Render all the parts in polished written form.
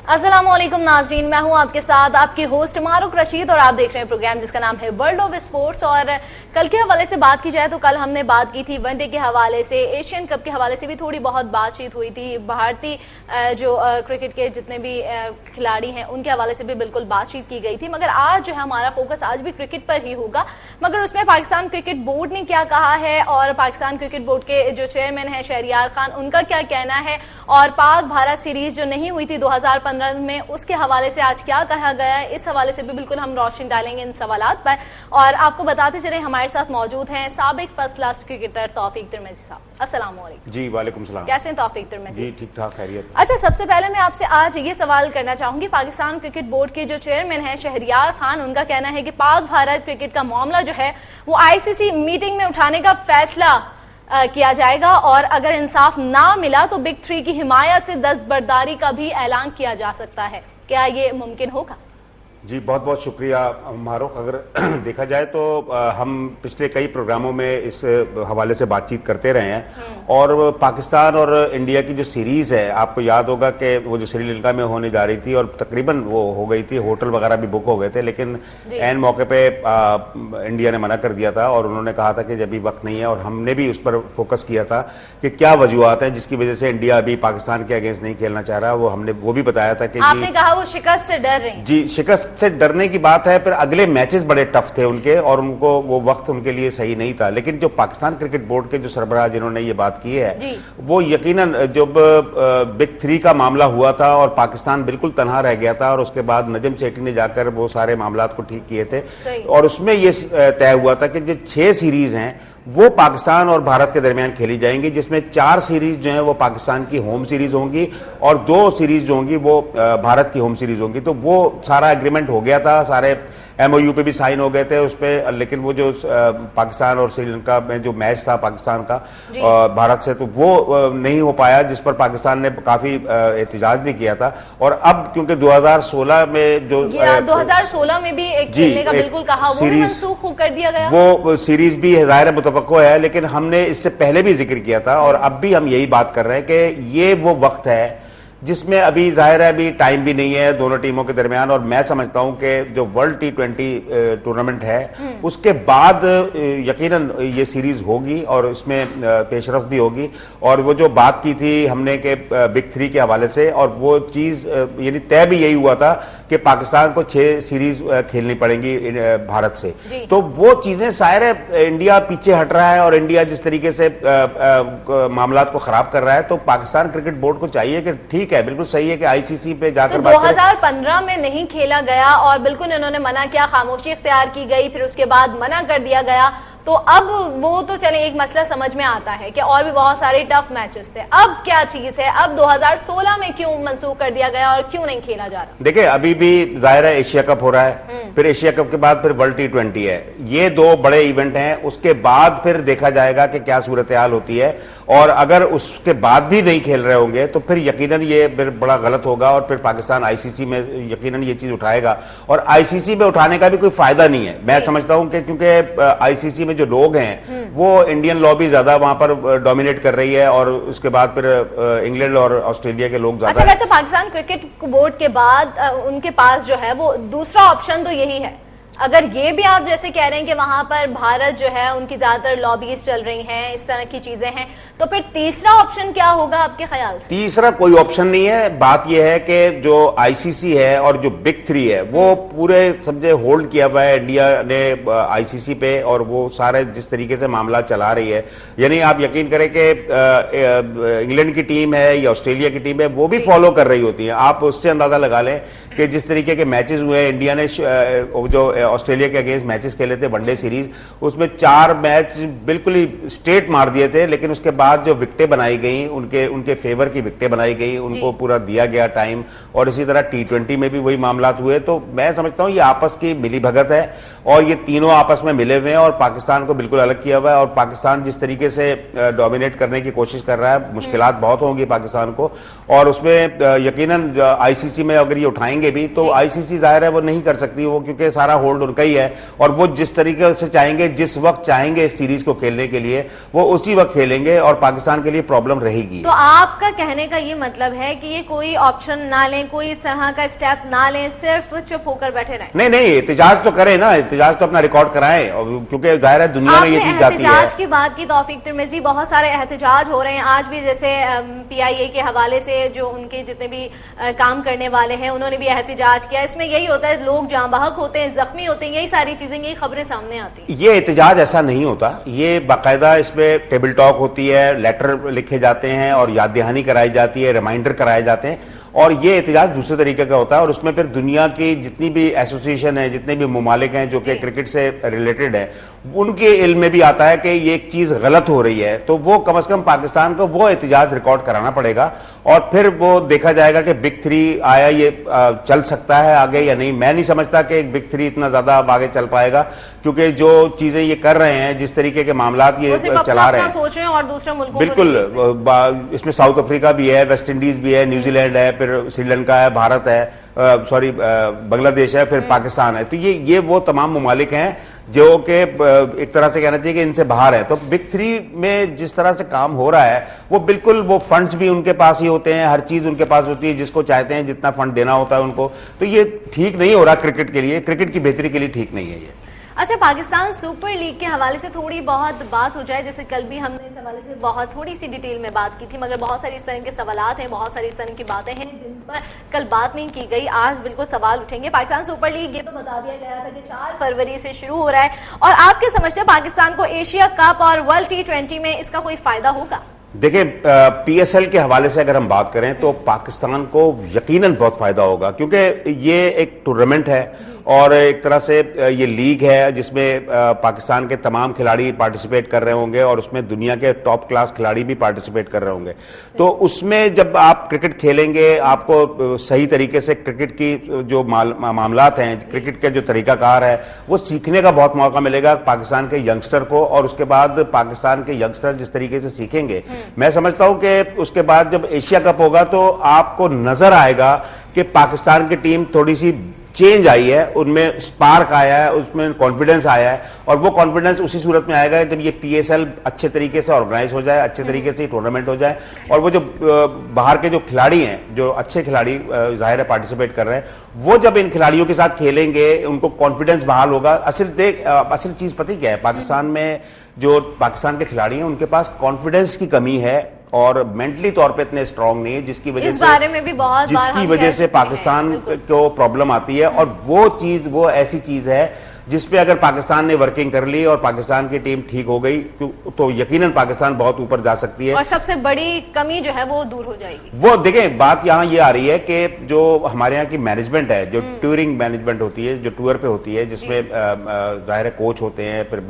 अस्सलाम वालेकुम नाज़रीन, मैं हूं आपके साथ आपकी होस्ट मारूक रशीद और आप देख रहे हैं प्रोग्राम जिसका नाम है वर्ल्ड ऑफ स्पोर्ट्स। और कल के हवाले से बात की जाए तो कल हमने बात की थी वनडे के हवाले से, एशियन कप के हवाले से भी थोड़ी बहुत बातचीत हुई थी, भारतीय जो क्रिकेट के जितने भी खिलाड़ी हैं उनके हवाले से भी बिल्कुल बातचीत की गई थी। मगर आज जो है हमारा फोकस आज भी क्रिकेट पर ही होगा, मगर उसमें पाकिस्तान क्रिकेट बोर्ड ने क्या कहा है और पाकिस्तान क्रिकेट बोर्ड के जो चेयरमैन है शहरियार खान, उनका क्या कहना है, और पाक भारत सीरीज जो नहीं हुई थी 2015 में उसके हवाले से आज क्या कहा गया है, इस हवाले से भी बिल्कुल हम रोशनी डालेंगे इन सवालात पर। और आपको बताते चले हमारे साथ मौजूद हैं साबिक फर्स्ट क्लास क्रिकेटर तौफीक तिरमिज़ी साहब। अस्सलाम वालेकुम। जी वालेकुम सलाम। कैसे हैं तौफीक तिरमिज़ी? जी ठीक ठाक, खैरियत। अच्छा, सबसे पहले मैं आपसे आज ये सवाल करना चाहूंगी, पाकिस्तान क्रिकेट बोर्ड के जो चेयरमैन हैं शहरियार खान, उनका कहना है कि पाक भारत क्रिकेट का मामला जो है वो आईसीसी मीटिंग में उठाने का फैसला किया जाएगा और अगर इंसाफ ना मिला तो बिग थ्री की हिमायत से दस्तबरदारी का भी ऐलान किया जा सकता है। क्या ये मुमकिन होगा? जी बहुत बहुत शुक्रिया मारूक। अगर देखा जाए तो हम पिछले कई प्रोग्रामों में इस हवाले से बातचीत करते रहे हैं और पाकिस्तान और इंडिया की जो सीरीज है, आपको याद होगा कि वो जो श्रीलंका में होने जा रही थी और तकरीबन वो हो गई थी, होटल वगैरह भी बुक हो गए थे, लेकिन एन मौके पे इंडिया ने मना कर दिया था और उन्होंने कहा था कि अभी वक्त नहीं है, और हमने भी उस पर फोकस किया था कि क्या वजूहत है जिसकी वजह से इंडिया अभी पाकिस्तान के अगेंस्ट नहीं खेलना चाह रहा। वो हमने वो भी बताया था कि आपने कहा वो शिकस्त से डर रहे हैं। जी, शिकस्त से डरने की बात है, फिर अगले मैचेस बड़े टफ थे उनके और उनको वो वक्त उनके लिए सही नहीं था। लेकिन जो पाकिस्तान क्रिकेट बोर्ड के जो सरबराह जिन्होंने ये बात की है, वो यकीनन जब बिग थ्री का मामला हुआ था और पाकिस्तान बिल्कुल तनहा रह गया था और उसके बाद नजम सेठी ने जाकर वो सारे मामलात को ठीक किए थे और उसमें ये तय हुआ था कि जो 6 सीरीज हैं वो पाकिस्तान और भारत के दरमियान खेली जाएंगी, जिसमें 4 सीरीज जो है वो पाकिस्तान की होम सीरीज होंगी और 2 सीरीज जो होंगी वो भारत की होम सीरीज होंगी। तो वो सारा एग्रीमेंट हो गया था, सारे एमओयू पे भी साइन हो गए थे उस पे, लेकिन वो जो पाकिस्तान और श्रीलंका में जो मैच था पाकिस्तान का भारत से, तो वो नहीं हो पाया, जिस पर पाकिस्तान ने काफी एहतजाज भी किया था। और अब क्योंकि 2016 में जो 2016 में भी एक खेलने का बिल्कुल कहा, वो भी मनसूख कर दिया गया, वो सीरीज भी ज़ाहिर मुतवक्को है, लेकिन हमने इससे पहले भी जिक्र किया था और अब भी हम यही बात कर रहे हैं कि ये वो वक्त है जिसमें अभी जाहिर है अभी टाइम भी नहीं है दोनों टीमों के दरमियान। और मैं समझता हूं कि जो वर्ल्ड T20 टूर्नामेंट है उसके बाद यकीनन ये सीरीज होगी और इसमें पेशरफ्त भी होगी। और वो जो बात की थी हमने के बिग थ्री के हवाले से, और वो चीज यानी तय भी यही हुआ था कि पाकिस्तान को 6 सीरीज खेलनी पड़ेंगी भारत से। तो वो चीजें शायद इंडिया पीछे हट रहा है और इंडिया जिस तरीके से मामलात को खराब कर रहा है, तो पाकिस्तान क्रिकेट बोर्ड को चाहिए कि ठीक है, बिल्कुल सही है कि आईसीसी पे जाकर तो 2015 में नहीं खेला गया और बिल्कुल इन्होंने मना किया, खामोशी इख्तियार की गई, फिर उसके बाद मना कर दिया गया। तो अब वो तो चले एक मसला समझ में आता है कि और भी बहुत सारे टफ मैचेस थे, अब क्या चीज है, अब 2016 में क्यों मंसूख कर दिया गया और क्यों नहीं खेला जा रहा? देखिए अभी भी जाहिर है एशिया कप हो रहा है, फिर एशिया कप के बाद फिर वर्ल्ड T20 है, ये 2 बड़े इवेंट हैं। उसके बाद फिर देखा जाएगा कि क्या सूरत हाल होती है, और अगर उसके बाद भी नहीं खेल रहे होंगे तो फिर यकीनन ये फिर बड़ा गलत होगा और फिर पाकिस्तान आईसीसी में यकीनन ये चीज उठाएगा। और आईसीसी में उठाने का भी कोई फायदा नहीं है, मैं समझता हूं कि क्योंकि आईसीसी में जो लोग हैं वो इंडियन लॉबी ज्यादा वहां पर डोमिनेट कर रही है और उसके बाद फिर इंग्लैंड और ऑस्ट्रेलिया के लोग ज्यादा। अच्छा, वैसे पाकिस्तान क्रिकेट बोर्ड के बाद उनके पास जो है वो दूसरा ऑप्शन तो यही है, अगर ये भी आप जैसे कह रहे हैं कि वहां पर भारत जो है उनकी ज्यादातर लॉबीज चल रही हैं, इस तरह की चीजें हैं, तो फिर तीसरा ऑप्शन क्या होगा आपके ख्याल से? तीसरा कोई ऑप्शन नहीं है। बात यह है कि जो आईसीसी है और जो बिग थ्री है वो पूरे समझे होल्ड किया हुआ है इंडिया ने आईसीसी पे, और वो सारे जिस तरीके से मामला चला रही है, यानी आप यकीन करें कि इंग्लैंड की टीम है या ऑस्ट्रेलिया की टीम है वो भी फॉलो कर रही होती है। आप उससे अंदाजा लगा लें कि जिस तरीके के मैचेस हुए, इंडिया ने जो ऑस्ट्रेलिया के अगेंस्ट मैचेस खेले थे वनडे सीरीज, उसमें 4 मैच बिल्कुल ही स्ट्रेट मार दिए थे, लेकिन उसके बाद जो विकेटें बनाई गई उनके फेवर की विकेटें बनाई गई, उनको पूरा दिया गया टाइम, और इसी तरह T20 में भी वही मामलात हुए। तो मैं समझता हूं ये आपस की मिली भगत है और ये तीनों आपस में मिले हुए हैं और पाकिस्तान को बिल्कुल अलग किया हुआ है। और पाकिस्तान जिस तरीके से डोमिनेट करने की कोशिश कर रहा है, मुश्किलात बहुत होंगी पाकिस्तान को, और उसमें यकीनन आईसीसी में अगर ये उठाएंगे भी तो आईसीसी जाहिर है वो नहीं कर सकती वो, क्योंकि सारा होल्ड होल्ड उनका ही है, और वो जिस तरीके से चाहेंगे, जिस वक्त चाहेंगे इस सीरीज को खेलने के लिए, वो उसी वक्त खेलेंगे और पाकिस्तान के लिए प्रॉब्लम रहेगी। तो आपका कहने का ये मतलब है कि ये कोई ऑप्शन ना लें, कोई इस तरह का स्टेप ना लें, सिर्फ चुप होकर बैठे रहें? नहीं, एहतजाज तो करें ना, एहतजाज तो अपना रिकॉर्ड कराएं, क्योंकि जाहिर है दुनिया में ये चीज जाती है। एहतजाज की बात की तौफीक तिरमिजी, बहुत सारे एहतजाज हो रहे हैं आज भी, जैसे PIA के हवाले से जो उनके जितने भी काम करने वाले हैं उन्होंने भी एहतजाज किया। इसमें यही होता है, लोग जाँ बहक होते हैं, जख्मी होते हैं, यही सारी चीजें, यही खबरें सामने आती हैं। ये एहतजाज ऐसा नहीं होता, ये बाकायदा इसमें टेबल टॉक होती है, लेटर लिखे जाते हैं और याद दहानी कराई जाती है, रिमाइंडर कराए जाते हैं, और ये एहतजाज दूसरे तरीके का होता है। और उसमें फिर दुनिया की जितनी भी एसोसिएशन है, जितने भी ममालिक हैं जो कि क्रिकेट से रिलेटेड है, उनके इल्म में भी आता है कि ये एक चीज गलत हो रही है, तो वो कम से कम पाकिस्तान को वो एहतजाज रिकॉर्ड कराना पड़ेगा, और फिर वो देखा जाएगा कि बिग थ्री आया, ये चल सकता है आगे या नहीं। मैं नहीं समझता कि एक बिग थ्री इतना ज्यादा आगे चल पाएगा, क्योंकि जो चीजें ये कर रहे हैं, जिस तरीके के मामलात ये चला रहे हैं, सोच रहे हैं और दूसरे मुल्कों बिल्कुल, इसमें साउथ अफ्रीका भी है, वेस्ट इंडीज भी है, न्यूजीलैंड है, फिर श्रीलंका है, भारत है, बांग्लादेश है, फिर पाकिस्तान है। तो ये वो तमाम ममालिक हैं जो कि एक तरह से कहना चाहिए कि इनसे बाहर है। तो बिग थ्री में जिस तरह से काम हो रहा है, वो बिल्कुल, वो फंड्स भी उनके पास ही होते हैं, हर चीज उनके पास होती है, जिसको चाहते हैं जितना फंड देना होता है उनको। तो ये ठीक नहीं हो रहा क्रिकेट के लिए, क्रिकेट की बेहतरी के लिए ठीक नहीं है ये। अच्छा, पाकिस्तान सुपर लीग के हवाले से थोड़ी बहुत बात हो जाए, जैसे कल भी हमने इस हवाले से थोड़ी सी डिटेल में बात की थी, मगर बहुत सारी इस तरह के सवालात हैं, बहुत सारी इस तरह की बातें हैं जिन पर कल बात नहीं की गई। आज बिल्कुल सवाल उठेंगे। पाकिस्तान सुपर लीग, ये तो बता दिया गया था कि 4 फरवरी से शुरू हो रहा है, और आप क्या समझते हैं पाकिस्तान को एशिया कप और वर्ल्ड T20 में इसका कोई फायदा होगा? देखिए, PSL के हवाले से अगर हम बात करें तो पाकिस्तान को यकीनन बहुत फायदा होगा, क्योंकि ये एक टूर्नामेंट है और एक तरह से ये लीग है जिसमें पाकिस्तान के तमाम खिलाड़ी पार्टिसिपेट कर रहे होंगे, और उसमें दुनिया के टॉप क्लास खिलाड़ी भी पार्टिसिपेट कर रहे होंगे। तो उसमें जब आप क्रिकेट खेलेंगे, आपको सही तरीके से क्रिकेट की जो मामलात हैं, क्रिकेट के जो तरीकाकार है, वो सीखने का बहुत मौका मिलेगा पाकिस्तान के यंगस्टर को। और उसके बाद पाकिस्तान के यंगस्टर जिस तरीके से सीखेंगे, मैं समझता हूं कि उसके बाद जब एशिया कप होगा तो आपको नजर आएगा कि पाकिस्तान की टीम थोड़ी सी चेंज आई है, उनमें स्पार्क आया है, उसमें कॉन्फिडेंस आया है, और वो कॉन्फिडेंस उसी सूरत में आएगा जब ये PSL अच्छे तरीके से ऑर्गेनाइज हो जाए, अच्छे तरीके से टूर्नामेंट हो जाए, और वो जो बाहर के जो खिलाड़ी हैं, जो अच्छे खिलाड़ी जाहिर है पार्टिसिपेट कर रहे हैं, वो जब इन खिलाड़ियों के साथ खेलेंगे, उनको कॉन्फिडेंस बहाल होगा। असल चीज पता क्या है, पाकिस्तान में जो पाकिस्तान के खिलाड़ी हैं उनके पास कॉन्फिडेंस की कमी है, और मेंटली तौर पे इतने स्ट्रांग नहीं है, जिसकी वजह इस बारे में भी बहुत जिसकी वजह से पाकिस्तान को प्रॉब्लम आती है। और वो ऐसी चीज है जिसपे अगर पाकिस्तान ने वर्किंग कर ली और पाकिस्तान की टीम ठीक हो गई तो यकीनन पाकिस्तान बहुत ऊपर जा सकती है, और सबसे बड़ी कमी जो है वो दूर हो जाएगी। वो देखें, बात यहां ये आ रही है कि जो हमारे यहाँ की मैनेजमेंट है, जो टूरिंग मैनेजमेंट होती है, जो टूर पे होती है, जिसमें जाहिर कोच होते हैं, फिर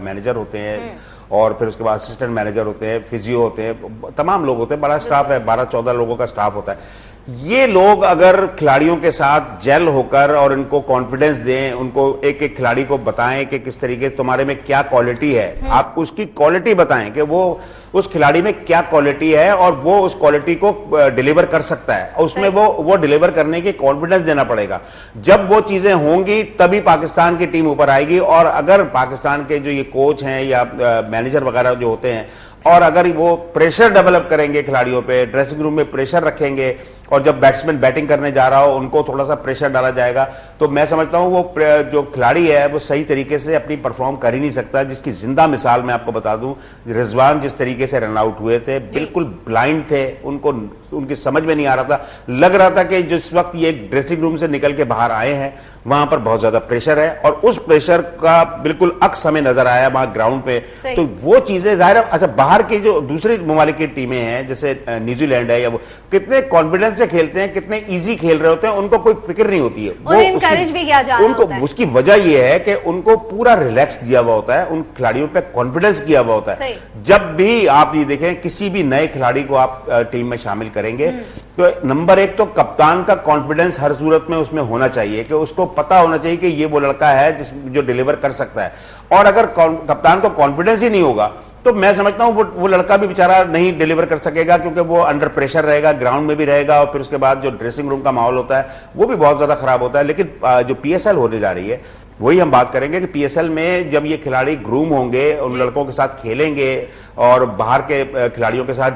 मैनेजर होते हैं, और फिर उसके बाद असिस्टेंट मैनेजर होते हैं, फिजियो होते हैं, तमाम लोग होते हैं, बड़ा स्टाफ है, 12-14 लोगों का स्टाफ होता है। ये लोग अगर खिलाड़ियों के साथ जेल होकर और इनको कॉन्फिडेंस दें, उनको एक एक खिलाड़ी को बताएं कि किस तरीके से तुम्हारे में क्या क्वालिटी है, आप उसकी क्वालिटी बताएं कि वो उस खिलाड़ी में क्या क्वालिटी है और वो उस क्वालिटी को डिलीवर कर सकता है, उसमें वो डिलीवर करने की कॉन्फिडेंस देना पड़ेगा। जब वो चीजें होंगी तभी पाकिस्तान की टीम ऊपर आएगी। और अगर पाकिस्तान के जो ये कोच हैं या मैनेजर वगैरह जो होते हैं, और अगर वो प्रेशर डेवलप करेंगे खिलाड़ियों पे, ड्रेसिंग रूम में प्रेशर रखेंगे, और जब बैट्समैन बैटिंग करने जा रहा हो उनको थोड़ा सा प्रेशर डाला जाएगा, तो मैं समझता हूं वो जो खिलाड़ी है वो सही तरीके से अपनी परफॉर्म कर ही नहीं सकता। जिसकी जिंदा मिसाल मैं आपको बता दूं, रिजवान जिस तरीके से रन आउट हुए थे, बिल्कुल ब्लाइंड थे, उनको उनकी समझ में नहीं आ रहा था, लग रहा था कि जिस वक्त ये ड्रेसिंग रूम से निकल के बाहर आए हैं वहां पर बहुत ज्यादा प्रेशर है, और उस प्रेशर का बिल्कुल अक्स हमें नजर आया वहां ग्राउंड पे। तो वो चीजें जाहिर है, अच्छा बाहर की जो दूसरे ममालिक की टीमें हैं जैसे न्यूजीलैंड है, या वो कितने कॉन्फिडेंस से खेलते हैं, कितने इजी खेल रहे होते हैं, उनको कोई फिक्र नहीं होती है, वो इनकरेज भी किया जा रहा उनको। उसकी वजह यह है कि उनको पूरा रिलैक्स दिया हुआ होता है, उन खिलाड़ियों पे कॉन्फिडेंस किया हुआ होता है। जब भी आप ये देखें किसी भी नए खिलाड़ी को आप टीम में शामिल करेंगे तो नंबर 1 तो कप्तान का कॉन्फिडेंस हर सूरत में उसमें होना चाहिए, कि उसको पता होना चाहिए कि ये वो लड़का है जो डिलीवर कर सकता है। और अगर कप्तान को कॉन्फिडेंस ही नहीं होगा तो मैं समझता हूं वो लड़का भी बेचारा नहीं डिलीवर कर सकेगा, क्योंकि वो अंडर प्रेशर रहेगा, ग्राउंड में भी रहेगा, और फिर उसके बाद जो ड्रेसिंग रूम का माहौल होता है वो भी बहुत ज्यादा खराब होता है। लेकिन जो PSL होने जा रही है, वही हम बात करेंगे कि पीएसएल में जब ये खिलाड़ी ग्रूम होंगे, उन लड़कों के साथ खेलेंगे और बाहर के खिलाड़ियों के साथ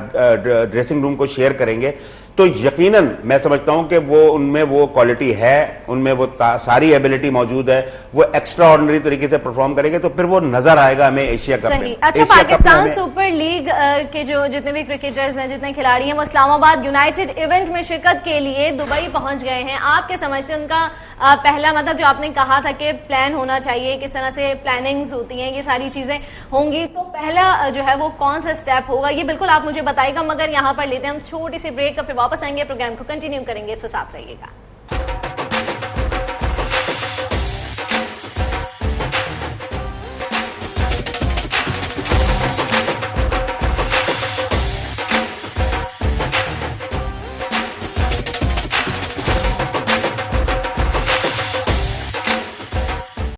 ड्रेसिंग रूम को शेयर करेंगे, तो यकीनन मैं समझता हूं कि वो उनमें वो क्वालिटी है, उनमें वो सारी एबिलिटी मौजूद है, वो एक्स्ट्रा ऑर्डिनरी तरीके से परफॉर्म करेंगे, तो फिर वो नजर आएगा हमें एशिया कप में। अच्छा, पाकिस्तान सुपर लीग के जो जितने भी क्रिकेटर्स हैं, जितने खिलाड़ी हैं, वो इस्लामाबाद यूनाइटेड इवेंट में शिरकत के लिए दुबई पहुंच गए हैं। आपके समझ से उनका पहला मतलब जो आपने कहा था कि प्लान होना चाहिए, किस तरह से प्लानिंग्स होती हैं, ये सारी चीजें होंगी, तो पहला जो है वो कौन सा स्टेप होगा, ये बिल्कुल आप मुझे बताइएगा। मगर यहां पर लेते हैं हम छोटी सी ब्रेक, फिर वापस आएंगे, प्रोग्राम को कंटिन्यू करेंगे, इसके साथ रहिएगा।